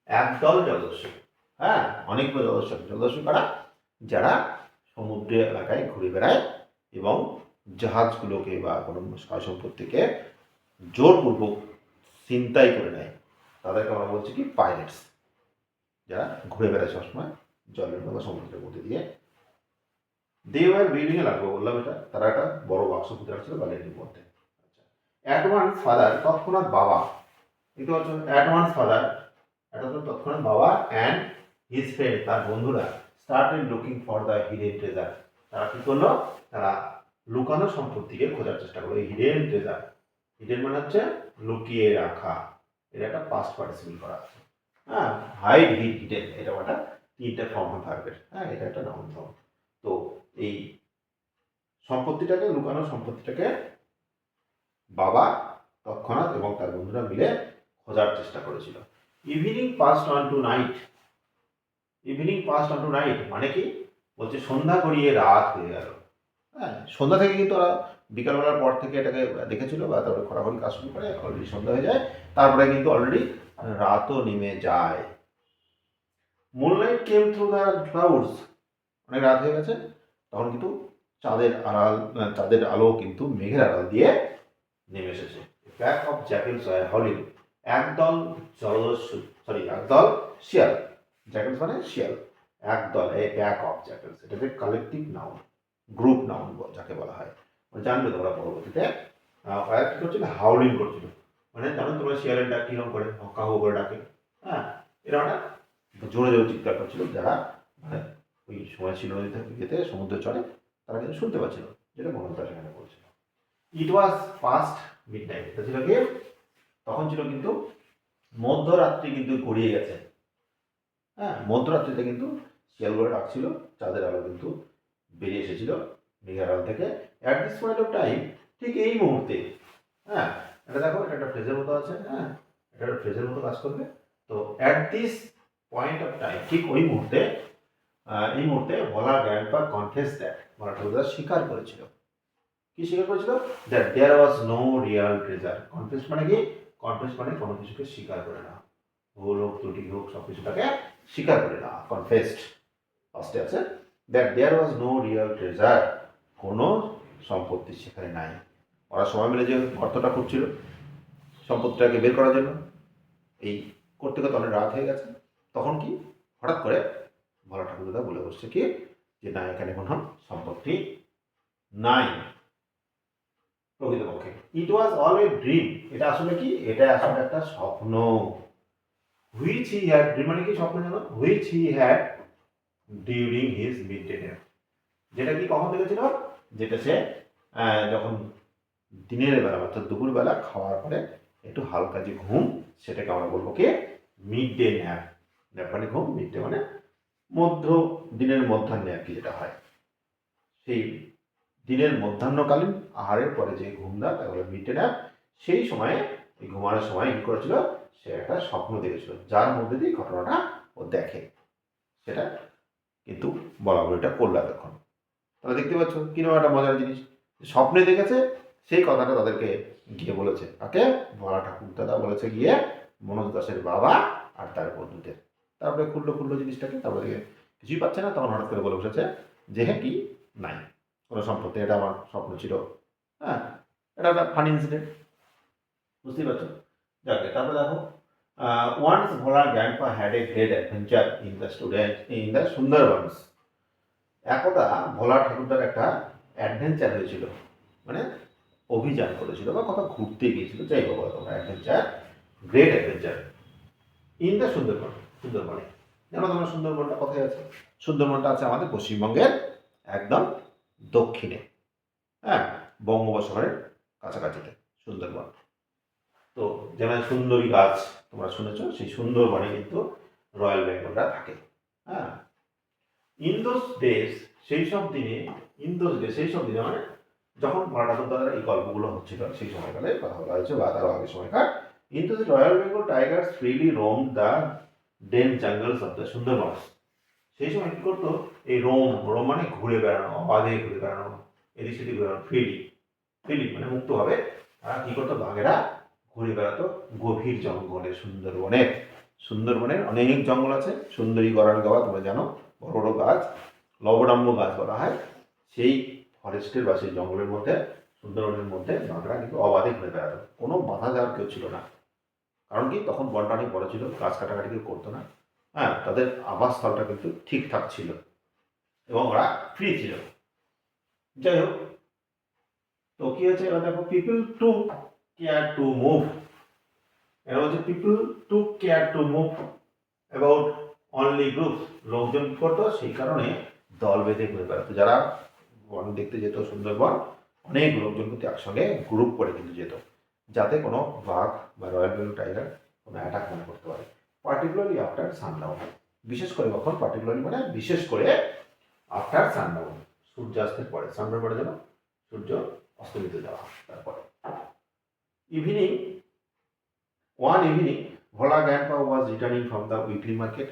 একদল জলদস্যু। হ্যাঁ, অনেকগুলো জলদস্যু। জলদস্যু কারা? যারা সমুদ্র এলাকায় ঘুরে বেড়ায় এবং জাহাজগুলোকে বা কোনো সয় সম্পত্তিকে জোরপূর্বক ছিনতাই করে নেয়, তাদেরকে আমরা বলছি কি? পাইরেটস। যারা ঘুরে বেড়ায় সবসময় জলের মধ্যে সমুদ্রের মধ্যে দিয়ে। দে ওয়ার বিল্ডিং এ লাগবে বললাম, এটা তারা একটা বড় বাক্স পুঁতে রাখছিল বালির মধ্যে। আচ্ছা, অ্যাট ওয়ান্স ফাদার, তৎক্ষণাৎ বাবা, দেখতে পাচ্ছ, অ্যাট ওয়ান্স ফাদার, এটা তো তৎক্ষণাৎ বাবা অ্যান্ড হিজ ফ্রেন্ড, তার বন্ধুরা, started looking for the hidden treasure, তারা কি করলো, তারা লুকানো সম্পত্তিকে খোঁজার চেষ্টা করলো। এই হিডেন ট্রেজার, হিডেন মানে হচ্ছে লুকিয়ে রাখা, এটা একটা পাস্ট পার্টিসিপল করা আছে। হ্যাঁ, হাইড, হিড, হিডেন, এটা একটা তিনটা ফর্ম ভার্বের। হ্যাঁ, এটা একটা নাউন ফর্ম। তো এই সম্পত্তিটাকে, লুকানো সম্পত্তিটাকে বাবা তৎক্ষণাৎ এবং তার বন্ধুরা মিলে খোঁজার চেষ্টা করেছিল। Evening passed on to night, evening passed on to night মানে কি, বলছে সন্ধ্যা গড়িয়ে রাত হয়ে গেল। হ্যাঁ, সন্ধ্যা থেকে কিন্তু ওরা বিকালবেলার পর থেকে এটাকে দেখেছিল, বা তারপরে খরাখরি কাজ শুরু করে, অলরেডি সন্ধ্যা হয়ে যায়, তারপরে কিন্তু অলরেডি রাতও নেমে যায়। Moonlight came through the clouds, অনেক রাত হয়ে গেছে, তখন কিন্তু চাঁদের আলো কিন্তু মেঘের আড়াল দিয়ে নেমে এসেছে। প্যাক অফ জ্যাকেলস ওয়্যার হলিং, একদল একদল শিয়াল, জ্যাকেলস মানে শিয়াল, একদল, এই প্যাক অফ জ্যাকেলস, এটা যে কালেকটিভ নাউন, গ্রুপ নাউন যাকে বলা হয়, জানবে তোমরা পরবর্তীতে। ওরা কি করছিল, হাউলিং করছিল, মানে জানো তোমরা শিয়ালের ডাক কিরকম করে, হকা হো করে ডাকে। হ্যাঁ, এরা একটা জোরে জোরে চিৎকার করছিল, যারা মানে ওই সময় ছিল নদী থেকে যেতে সমুদ্র চড়ে, তারা কিন্তু শুনতে পাচ্ছিল, যেটা মনোহর সেখানে বলছিল। ইট ওয়াজ পাস্ট মিড নাইট, এটা ছিল কি, তখন ছিল কিন্তু মধ্যরাত্রি কিন্তু গড়িয়ে গেছে। হ্যাঁ, মধ্যরাত্রিতে কিন্তু শিয়ালগুলো ডাকছিল, চাঁদের আলো কিন্তু বেরিয়ে এসেছিল মেঘের আড়াল থেকে। At this point of time, ঠিক এই মুহূর্তে, হ্যাঁ, এটা দেখো, এটা একটা ফ্রেজের মতো আছে। হ্যাঁ, এটা একটা ফ্রেজের মতো কাজ করবে। তো at this point of time, ঠিক ওই মুহূর্তে, এই মুহূর্তে Bhola grandpa confess that, Bhola ঠাকুরদা স্বীকার করেছিল, কি স্বীকার করেছিল, that there was no real treasure. Confess মানে কি, কনফেস মানে কোনো কিছুকে স্বীকার করে না, ভুল হোক ত্রুটি হোক সব কিছুটাকে স্বীকার করে না, কনফেসড ফার্স্টে আছে। That there was no real treasure, কোনো সম্পত্তি সেখানে নাই। ওরা সময় মিলে যে গর্তটা করছিল সম্পত্তিটাকে বের করার জন্য, এই করতে করতে অনেক রাত হয়ে গেছে, তখন কি হঠাৎ করে ভোলা ঠাকুরদা বলে বসছে কি, যে না, এখানে কোনো সম্পত্তি নাই প্রকৃতপক্ষে। ইট ওয়াজ অল এ ড্রিম, এটা আসলে কি, এটা আসলে একটা স্বপ্ন। হুইচ হি হ্যাড, ড্রিম মানে কি, স্বপ্ন জানো, which he had during his mid day nap, যেটা কি কখন দেখেছিল, যেটা সে যখন দিনের বেলা অর্থাৎ দুপুরবেলা খাওয়ার পরে একটু হালকা যে ঘুম, সেটাকে আমরা বলবো কি, মিড ডে ন্যাপ। ন্যাপ মানে ঘুম, মিড ডে মানে মধ্য দিনের মধ্যাহ্নে আর কি যেটা হয়, সেই দিনের মধ্যাহ্নকালীন আহারের পরে যে ঘুমটা, তাকে বলে মিড ডে ন্যাপ। সেই সময়ে, এই ঘুমানোর সময় কি করেছিল, সে একটা স্বপ্ন দেখেছিল, যার মধ্যে দিয়ে ঘটনাটা ও দেখে, সেটা কিন্তু বলা বলিটা করলো এতক্ষণ। তাহলে দেখতে পাচ্ছ কিরকম একটা মজার জিনিস, স্বপ্নে দেখেছে, সেই কথাটা তাদেরকে গিয়ে বলেছে, তাকে ভোলা ঠাকুর দাদা বলেছে গিয়ে মনোজ দাসের বাবা আর তার বন্ধুদের। তারপরে খুললো জিনিসটাকে, তারপরে কিছুই পাচ্ছে না, তখন হঠাৎ করে বলে বসেছে যে হ্যাঁ কি নাই কোনো সম্পত্তি, এটা আমার স্বপ্ন ছিল। হ্যাঁ, এটা একটা ফানি ইনসিডেন্ট, বুঝতেই পারছো। যাকে তারপরে দেখো, once Bhola grandpa had a great adventure in the Sundarbans. একদা ভোলা ঠাকুরদার একটা অ্যাডভেঞ্চার হয়েছিল, মানে অভিযান করেছিল বা কোথাও ঘুরতে গিয়েছিল, যাই হোক তোমরা, adventure, great adventure in the Sundarban, সুন্দরবনে। জানো তোমরা সুন্দরবনটা কোথায় আছে, সুন্দরবনটা আছে আমাদের পশ্চিমবঙ্গের একদম দক্ষিণে, হ্যাঁ, বঙ্গোপসাগরের কাছাকাছিতে সুন্দরবন। তো যেমন সুন্দরী গাছ তোমরা শুনেছ, সেই সুন্দরবনে কিন্তু রয়্যাল বেঙ্গলরা থাকে। হ্যাঁ, ইন দোজ ডেজ, সেই সব দিনে, ইন দোজ ডে সেই সব দিনে মানে যখন ভোলা ঠাকুরদার এই গল্পগুলো হচ্ছিল, সেই সময়কালে কথা বলা হয়েছে, বা তারও আগের সময়কার। In those royal Bengal tigers freely roam the dense jungles of the Sundarbans. সেই সময় কী করতো, এই রোম মানে ঘুরে বেড়ানো, অবাধে ঘুরে বেড়ানো, এদিক সেদিক ঘুরে বেড়ানো, ফ্রিলি মানে মুক্তভাবে তারা কী করতো, বাঘেরা ঘুরে বেড়াতো গভীর জঙ্গলে, সুন্দরবনের অনেক জঙ্গল আছে, সুন্দরী গরান গাওয়া তোমরা জানো, বড় বড় গাছ, লবণাম্য গাছ বলা হয়, সেই ফরেস্টের বা সেই জঙ্গলের মধ্যে, সুন্দরবনের মধ্যে বাঘরা কিন্তু অবাধে ঘুরে বেড়াতো, কোনো বাধা দেওয়ার কেউ ছিল না। কারণ কি, তখন বনটা অনেক বড় ছিল, গাছ কাটাকাটি কেউ করতো না। হ্যাঁ, তাদের আবাসস্থলটা কিন্তু ঠিকঠাক ছিল এবং ওরা ফ্রি ছিল। যাই হোক, তো কি হয়েছে এবার দেখো, people to care to move, এরা হচ্ছে people to care to move about only group, লোকজন কি করতো সেই কারণে দল বেঁধে ঘুরে বেড়াতো। যারা বন দেখতে যেত সুন্দরবন, অনেক লোকজন কিন্তু একসঙ্গে গ্রুপ করে কিন্তু যেত, যাতে কোনো বাঘ বা রয়্যাল বেঙ্গল টাইগার কোনো অ্যাটাক না করতে পারে, পার্টিকুলারলি আফটার সানডাউন। বিশেষ করে কখন, পার্টিকুলারলি মানে বিশেষ করে আফটার সানডাউন, সূর্যাস্তের পরে, সানডাউন পরে যেন সূর্য অস্তমিত যাওয়া তারপরে। Evening, one evening Bhola grandpa was returning from the weekly market.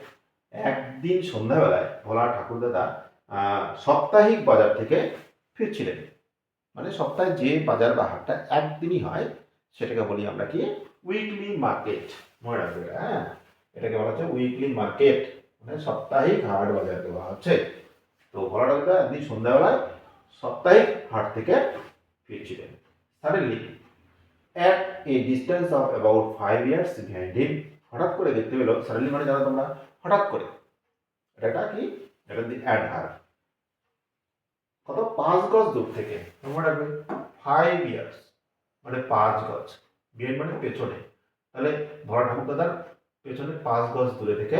একদিন সন্ধ্যাবেলায় ভোলা ঠাকুরদাদা সাপ্তাহিক বাজার থেকে ফিরছিলেন। মানে সপ্তাহে যে বাজার বা হাটটা একদিনই হয় সেটাকে বলি আমরা কি, উইকলি মার্কেট। মনে রাখবে, হ্যাঁ, এটাকে বলা হচ্ছে উইকলি মার্কেট, মানে সাপ্তাহিক হাট বাজারকে বলা হচ্ছে। তো ভোলা ঠাকুরদা একদিন সন্ধ্যাবেলায় সাপ্তাহিক হাট থেকে ফিরছিলেন। Suddenly at a distance of about 5 years behind him, হঠাৎ করে দেখতে পেলো, সাডেনলি মানে জানো তোমরা হঠাৎ করে, এটা কি, এটা দি অ্যাডভার্ব, কত 5 গজ দূর থেকে, মনে রাখবে 5 years মানে 5 গজ, বিহাইন্ড মানে পেছনে, তাহলে ভোলা ঠাকুরদাদার পেছনে 5 গজ দূরে থেকে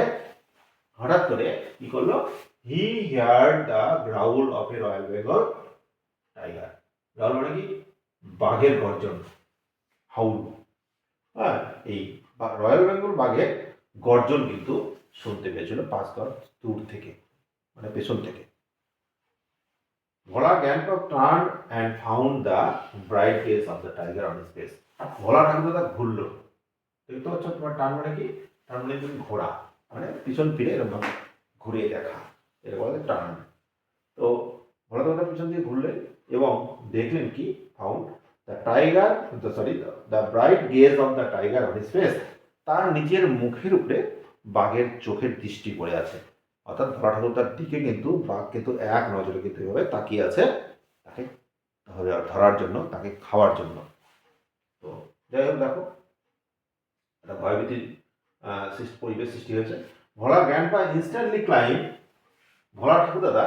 হঠাৎ করে কি করলো, he heard the growl of a royal Bengal tiger. Growl মানে কি, বাঘের গর্জন, হাউল। হ্যাঁ, এই রয়্যাল বেঙ্গল বাঘের গর্জন কিন্তু শুনতে পেয়েছিল 5 গজ দূর থেকে, মানে পেছন থেকে। Bhola grandpa turn and found the bright face of the tiger on his face. Bhola ঠাকুরদাদা ঘুরলো, দেখতে পাচ্ছ তোমার, টার্ন মানে কি, টার্ন মানে তুমি ঘোরা, মানে পিছন ফিরে এরকম ঘুরিয়ে দেখা, এটা বলা যায় টার্ন। তো ভোলা ঠাকুরদা পিছন দিয়ে ঘুরলেন এবং দেখলেন কি, found the tiger, sorry, the bright gauge of the tiger on his face, তার নিজের মুখের উপরে বাঘের চোখের দৃষ্টি পড়ে আছে। অর্থাৎ ভোলা ঠাকুরদার দিকে কিন্তু বাঘ কিন্তু এক নজরে কিন্তু এভাবে তাকিয়ে আছে, তাকে ধরার জন্য, তাকে খাওয়ার জন্য। তো যাই হোক, দেখো একটা ভয়ভীতির পরিবেশ সৃষ্টি হয়েছে। ভোলা গ্র্যান্ডপা ইনস্ট্যান্টলি ক্লাইম, ভোলা ঠাকুরদাদা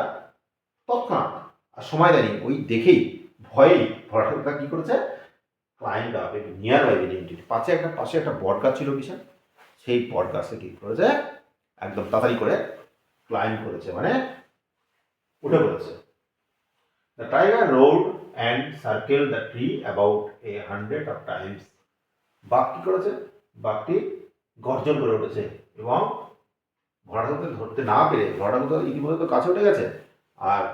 তৎক্ষণাৎ, আর সময় দেয়নি, ওই দেখেই ভয়েই ভোলা ঠাকুরদা কি করেছে, climb up a nearby building, পাশে একটা বট গাছ ছিল বিশাল, সেই বট গাছে কি করেছে, একদম তাড়াতাড়ি করে ক্লাইম্ব করেছে, মানে উঠে পড়েছে। The tiger road and circle the tree about 100 of times। বাঘ কি করেছে, বাঘটি গর্জন করে উঠেছে এবং ভোলা ঠাকুরকে ধরতে না পেরে, ভোলা ঠাকুর ইতিমধ্যে তো কাছে উঠে গেছে, আর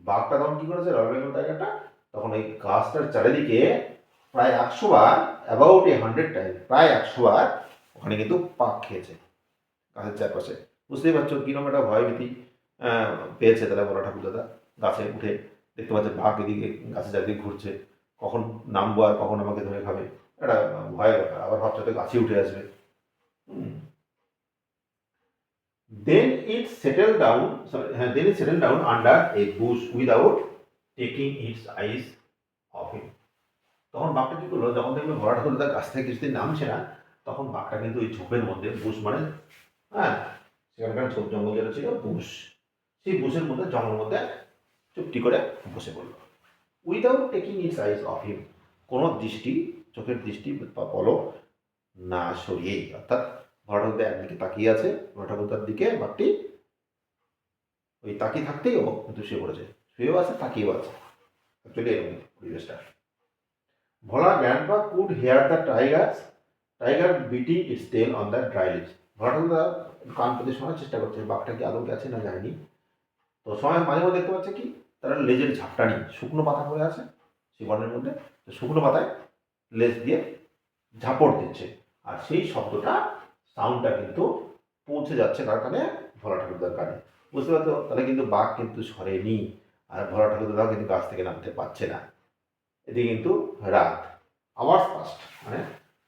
বাঘটা তখন কি করেছে, রয়্যাল বেঙ্গল টাইগারটা তখন ওই গাছটার চারিদিকে প্রায় 100 বার, অ্যাবাউট 100 টাইম, প্রায় 100 বার ওখানে কিন্তু পাক খেয়েছে গাছের চারপাশে। বুঝতেই পারছো কিরকম একটা ভয়ভীতি পেয়েছে তারা ভোলা ঠাকুরদাদা। গাছে উঠে দেখতে পাচ্ছে বাঘ এদিকে গাছের চারিদিকে ঘুরছে, কখন নামবো আর কখন আমাকে ধরে খাবে, একটা ভয়ের ব্যাপার। আবার ভাবছে তো গাছে উঠে আসবে। Then it settled down under a bush without taking its eyes off him. তখন বাঘটা কি করলো, যখন দেখলো ভোলা ঠাকুরদা গাছ থেকে কিছুদিন নামছে না, তখন বাঘটা কিন্তু ওই ঝোপের মধ্যে, বুশ মানে, হ্যাঁ, সেখানকার ঝোপ জঙ্গল যেটা ছিল বুশ, সেই বুশের মধ্যে, জঙ্গলের মধ্যে চুপটি করে বসে পড়লো। Without taking it's eyes of him, কোনো দৃষ্টি, চোখের দৃষ্টি বা পলক না সরিয়েই, অর্থাৎ ভোলা ঠাকুরদা একদিকে তাকিয়ে আছে, ভোলা ঠাকুরদার দিকে বাঘটি ওই তাকিয়ে থাকতেই ও কিন্তু শুয়ে পড়েছে, শুয়েও আছে, তাকিয়েও আছে, অ্যাকচুয়ালি এরকম পরিবেশটা। Bhola grandpa could hear the tiger beating its tail on the dry leaves. Bhola ঠাকুরদা কান পেতে শোনার চেষ্টা করছে বাঘটা কি আদৌ গেছে না যায়নি। তো সময় মাঝে মাঝে দেখতে পাচ্ছে কি, তারা লেজের ঝাপটানি, শুকনো পাতা পড়ে আছে সেই বনের মধ্যে, শুকনো পাতায় লেজ দিয়ে ঝাপড় দিচ্ছে, আর সেই শব্দটা, সাউন্ডটা কিন্তু পৌঁছে যাচ্ছে কার কানে, ভোলা ঠাকুরদার কানে। বুঝতে পারছো, তাহলে কিন্তু বাঘ কিন্তু সরেনি, আর ভোলা ঠাকুরদাও কিন্তু গাছ থেকে নামতে পারছে না। এদিকে কিন্তু রাত, আওয়ার্স পাস্ট, মানে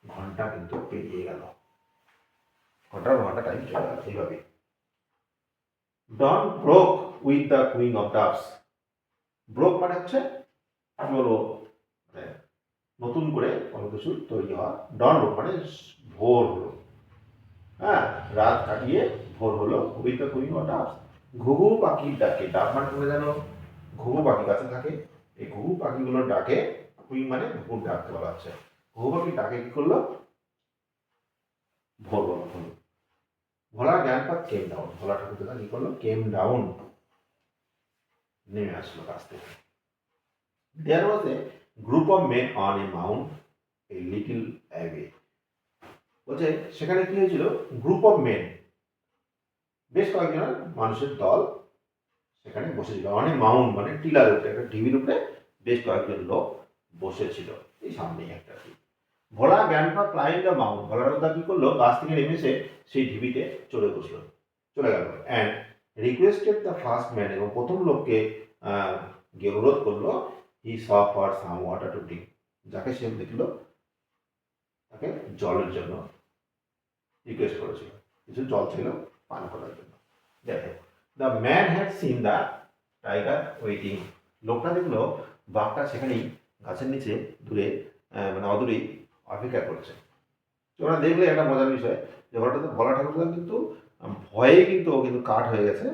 ঘন্টা কিন্তু পেরিয়ে গেল, ঘন্টার ঘন্টা টাইম চলে গেল এইভাবে। Dawn broke with the cooing of doves. Broke মানে হচ্ছে কি বলবো, মানে নতুন করে কোনো কিছু তৈরি হওয়া। ডন ব্রোক মানে ভোর হলো, হ্যাঁ, রাত কাটিয়ে ভোর হলো, উইথ দ্য কুইং অফ ডাভস। ঘুঘু পাখির ডাকে, ডাব মানে তোমরা জানো ঘুঘু পাখি গাছে থাকে, এই ঘুঘু পাখিগুলোর ডাকে, কুইং মানে ঘুঘুর ডাকতে বলা হচ্ছে, ঘুঘু পাখির ডাকে কি করলো, ভোর হলো। ভোলা গ্র্যান্ডপা কেম ডাউন, ভোলা ঠাকুরদা কি করলো, কেম ডাউন, নেমে আসলো গাছ থেকে। There was a group of men on a mount a little away. বলছে সেখানে কি হয়েছিল, গ্রুপ অফ মেন, বেশ কয়েকজন মানুষের দল সেখানে বসেছিল, মানে মাউন্ট মানে টিলার উপরে, একটা ঢিবির উপরে বেশ কয়েকজন লোক বসেছিল, এই সামনেই একটা ঢিবি। ভোলা গ্র্যান্ডপা ক্লাইম্ব দ্য মাউন্ট, ভোলা দাদা কি করলো, গাছ থেকে নেমে এসে সেই ঢিবিতে চলে বসলো, চলে গেল। And requested the first man, এবং প্রথম লোককে গিয়ে অনুরোধ করলো, he saw for some water to drink, যাকে সে দেখলো তাকে জলের জন্য রিকোয়েস্ট করেছিল, কিছু জল ছিল পান করার জন্য। দেখো, the man had seen the tiger waiting, লোকটা দেখলো বাঘটা সেখানেই গাছের নিচে দূরে মানে অদূরেই অপেক্ষা করছে। ওরা দেখলে একটা মজার বিষয় যে ওটাতে ভোলা ঠাকুরদা কিন্তু ভয়ে কিন্তু ও কিন্তু কাঠ হয়ে গেছে,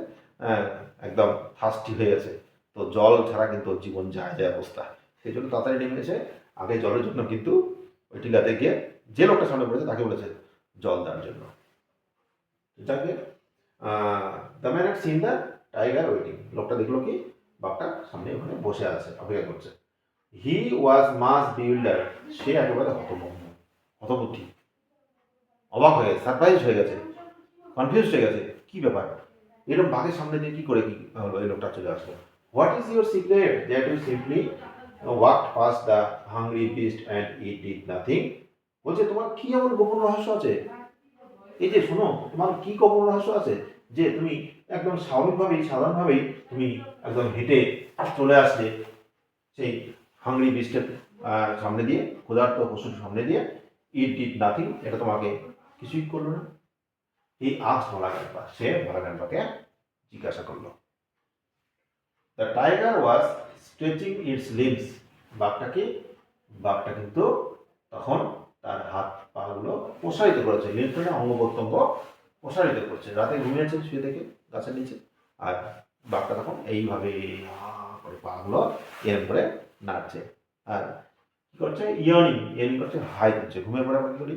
একদম থার্স্টি হয়ে গেছে, তো জল ছাড়া কিন্তু ওর জীবন যায় যায় অবস্থা, সেই জন্য তাড়াতাড়ি নেমে এসে আগে জলের জন্য কিন্তু ওই টিলাতে গিয়ে যে লোকটা সামনে পড়েছে তাকে বলেছে জল দেওয়ার জন্য। যাকে the man had seen the tiger waiting, লোকটা দেখলো কি বাঘটা সামনে ওখানে বসে আছে, অপেক্ষা করছে। হি ওয়াজ মাস বিউল্ডার, সে একেবারে হতভম্ব, হতবুদ্ধি, অবাক হয়ে গেছে, সারপ্রাইজ হয়ে গেছে, কনফিউজ হয়ে গেছে, কি ব্যাপার, এরকম বাঘের সামনে দিয়ে কি করে কি হলো, এই লোকটা চলে আসলো। What is your secret that you simply walked past the hungry beast and it did nothing, বলছে তোমার কি এমন গোপন রহস্য আছে, এই যে শোনো তোমার কি গোপন রহস্য আছে যে তুমি একদম স্বাভাবিকভাবেই সাধারণভাবেই তুমি একদম হেঁটে চলে আসলে সেই হাংরি বিস্টের সামনে দিয়ে, ক্ষুধার্ত পশুর সামনে দিয়ে, ইট ডিড নাথিং, এটা তোমাকে কিছুই করলো না। এই আজ ভোলা গ্র্যান্ডপা, সে ভোলা গ্র্যান্ডপাকে জিজ্ঞাসা করলো। The tiger was stretching its limbs, বাঘটা কিন্তু তখন তার হাত পাগুলো প্রসারিত করেছে, লিম্স মানে অঙ্গ প্রত্যঙ্গ প্রসারিত করছে, রাতে ঘুমিয়েছে শুয়ে থেকে গাছের নিচে, আর বাঘটা তখন এইভাবে করে পাগুলো এরম করে নাড়ছে, আর কি করছে, ইয়ার্নিং করছে, হাই তুলছে, ঘুমের পরে আমরা কি করি,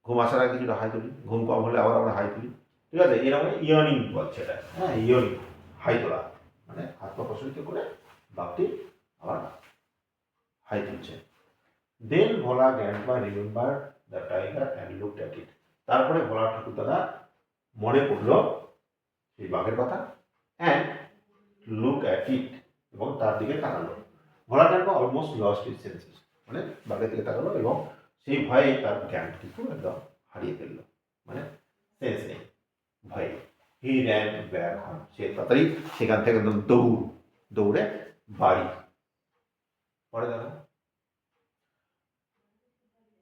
ঘুম আসার আগে কিছুটা হাই তুলি, ঘুম কম হলে আবার আমরা হাই তুলি, ঠিক আছে, এরকম ইয়ার্নিং বলছে এটা, হ্যাঁ ইয়ার্নিং, হাই তোলা মানে হাত পা প্রসারিত করে বাঘটি আবার হাই তুলছে। Then Bhola grandpa remember the tiger and looked at it, তারপরে ভোলা ঠাকুর দাদা মনে পড়ল সেই বাঘের কথা, অ্যান্ড লুক অ্যাট ইট, এবং তার দিকে তাকালো। Bhola grandpa almost lost his senses, মানে বাঘের দিকে তাকালো এবং সেই ভয়ে তার জ্ঞান কিন্তু একদম হারিয়ে ফেললো, মানে সেন্স নেই ভয়ে। হি র্যান ব্যাক হোম, সে তাড়াতাড়ি সেখান থেকে একদম দৌড়ে বাড়ি। পরে দেখো,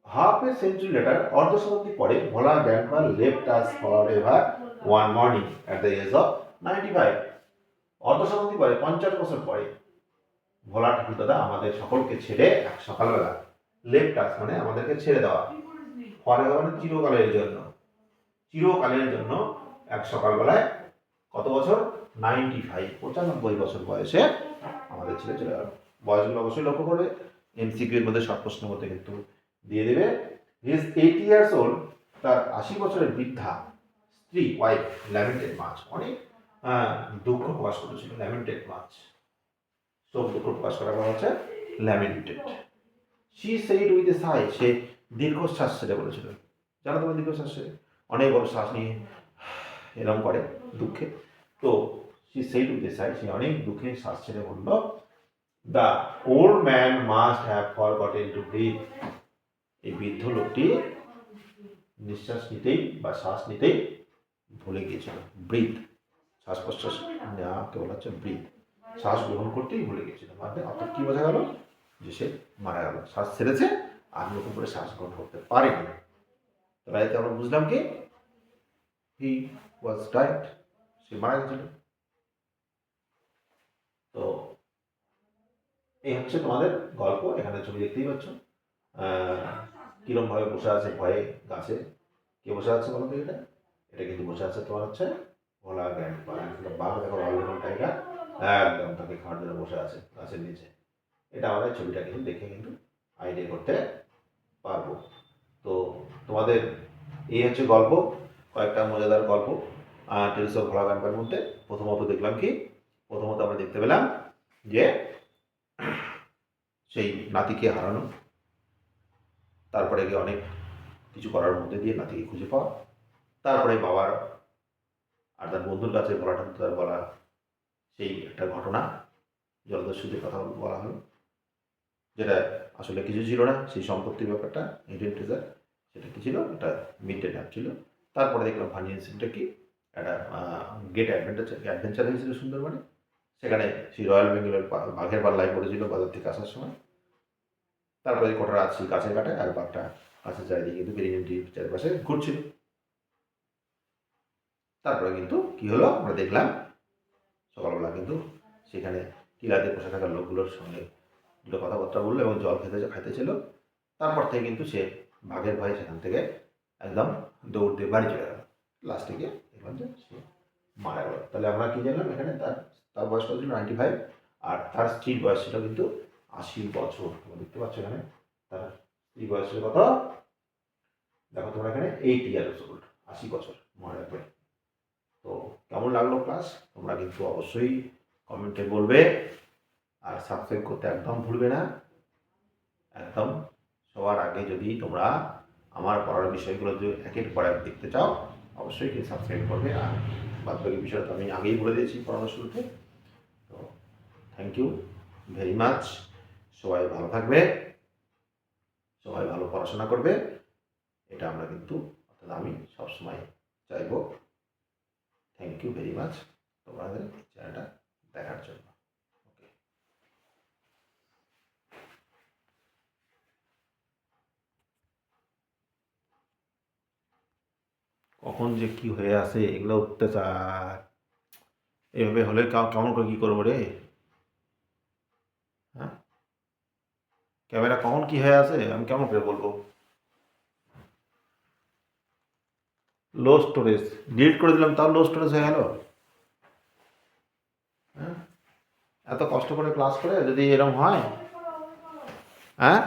হাফ এ সেঞ্চুরি লেটার, অর্ধ শতাব্দী পরে, Bhola grandpa left us forever one morning at the age of 95, অর্ধ শতাব্দী পরে, 50 বছর পরে, ভোলা ঠাকুর দাদা আমাদের সকলকে ছেড়ে এক সকালবেলা, লেফট আস মানে আমাদেরকে ছেড়ে দেওয়া, ফর এভার মানে চিরকালের জন্য, চিরকালের জন্য এক সকালবেলায়, কত বছর, 95, 95 বছর বয়সে আমাদের ছেড়ে চলে গেল। বয়সগুলো অবশ্যই লক্ষ্য করবে, এমসিকিউ এর মধ্যে সব প্রশ্নের মধ্যে কিন্তু দিয়ে দেবে। হিজ 80 ইয়ার্স ওল্ড, তার 80 বছরের বৃদ্ধা স্ত্রী, ওয়াইফ, ল্যামেন্টেড মাছ, অনেক দুঃখ প্রকাশ করেছিল, ল্যামেন্টেড মাছ, শোক দুঃখ প্রকাশ করা হচ্ছে ল্যামেন্টেড। শি সেইড উইথ এ সাই, সে দীর্ঘশ্বাস ছেড়ে বলেছিল, জানো তোমার দীর্ঘশ্বাস ছেড়ে অনেক বড় শ্বাস নিয়ে এরকম করে দুঃখে, তো শি সেইড উইথ এ সাই, সে অনেক দুঃখে শ্বাস ছেড়ে বলল, the old man must have forgotten to breathe, এই বৃদ্ধ লোকটি নিঃশ্বাস নিতেই বা শ্বাস নিতেই ভুলে গিয়েছিল, ব্রিথ, শ্বাস প্রশ্বাস নেওয়াকে বলা হচ্ছে ব্রিথ, শ্বাস গ্রহণ করতেই ভুলে গিয়েছিল, মানে অর্থাৎ কি বোঝা গেল যে সে মারা গেল, শ্বাস ছেড়েছে আর নতুন করে শ্বাস গ্রহণ করতে পারেনি, তাহলে এতে আমরা বুঝলাম কি হি ওয়াজ ডাইড, সে মারা গেছিল। তো এই হচ্ছে তোমাদের গল্প, এখানে ছবি দেখতেই পাচ্ছ কিরম ভাবে বসে আছে ভয়ে গাছে, কে বসে আছে বলো তো এটা, এটা কিন্তু বসে আছে তোমার হচ্ছে ভোলা গ্র্যান্ডপা, বাঘ দেখো রয়্যাল টাইগার একদম তাকে খাওয়ার জন্য বসে আছে গাছের নিচে। এটা আমরা ছবিটা কিন্তু দেখে কিন্তু আইডিয়া করতে পারবো। তো তোমাদের এই হচ্ছে গল্প, কয়েকটা মজাদার গল্প টেলস অফ ভোলা গ্র্যান্ডপার মধ্যে। প্রথমত দেখলাম কি, প্রথমত আমরা দেখতে পেলাম যে সেই নাতিকে হারানো, তারপরে গিয়ে অনেক কিছু করার মধ্যে দিয়ে নাতিকে খুঁজে পাওয়া, তারপরে বাবার আর তার বন্ধুর কাছে বলাটা তার বলা সেই একটা ঘটনা, জলদস্যুদের কথা বলা হলো, যেটা আসলে কিছু ছিল না, সেই সম্পত্তির ব্যাপারটা হিডেন ট্রেজার, সেটা কী ছিল, একটা মিড ডে ন্যাপ ছিল। তারপরে দেখলাম ফানি ইনসিডেন্টটা কি, একটা গেট অ্যাডভেঞ্চার হয়েছিল সুন্দরবনে, সেখানে সেই রয়্যাল বেঙ্গলের বাঘের পাল্লায় পড়েছিল বাজার থেকে আসার সময়। তারপরে কোটারা আছে গাছের কাটায়, আর বাঘটা গাছের চারিদিকে কিন্তু গ্রিনিটি চারপাশে ঘুরছিল। তারপরে কিন্তু কি হলো আমরা দেখলাম, সকালবেলা কিন্তু সেখানে টিলাতে বসে থাকা লোকগুলোর সঙ্গে দুটো কথাবার্তা বললো এবং জল খাইতেছিল। তারপর থেকে কিন্তু সে বাঘের ভয়ে সেখান থেকে একদম দৌড় দিয়ে বাড়ি চলে গেল। লাস্টে গিয়ে দেখলাম যে সে মারা গেল। তাহলে আমরা কি জানলাম এখানে, তার তার বয়স কত ছিল 95, আর তার স্ত্রীর বয়স ছিল কিন্তু 80 বছর। তোমরা দেখতে পাচ্ছ এখানে তার স্ত্রীর বয়স ছিল কত, দেখো তোমরা এখানে 80 ইয়ার্স ওল্ড, 80 বছর মারা গেল। তো কেমন লাগলো ক্লাস তোমরা কিন্তু অবশ্যই কমেন্টে বলবে, আর সাবস্ক্রাইব করতে একদম ভুলবে না। একদম সবার আগে যদি তোমরা আমার পড়ার বিষয়গুলো যদি একের পর এক দেখতে চাও, অবশ্যই কিন্তু সাবস্ক্রাইব করবে। আর বাদ বাকি বিষয়টা তো আমি আগেই বলে দিয়েছি পড়ানোর শুরুতে। তো থ্যাংক ইউ ভেরি মাচ। সবাই ভালো থাকবে, সবাই ভালো পড়াশোনা করবে, এটা আমরা কিন্তু অর্থাৎ আমি সবসময় চাইব। থ্যাংক ইউ ভেরি মাচ তোমাদের চ্যানেলটা দেখার জন্য। ওকে, কখন যে কি হয়ে আসে এগুলো অত্যাচার, এভাবে হলে কেমন করে কী করবো রে? হ্যাঁ, ক্যামেরা কখন কি হয়ে আছে আমি কেমন করে বলবো? লো স্টোরেজ, ডিলিট করে দিলাম তাও লো স্টোরেজ হয়ে গেল। হ্যাঁ, এত কষ্ট করে ক্লাস করে যদি এরকম হয়, হ্যাঁ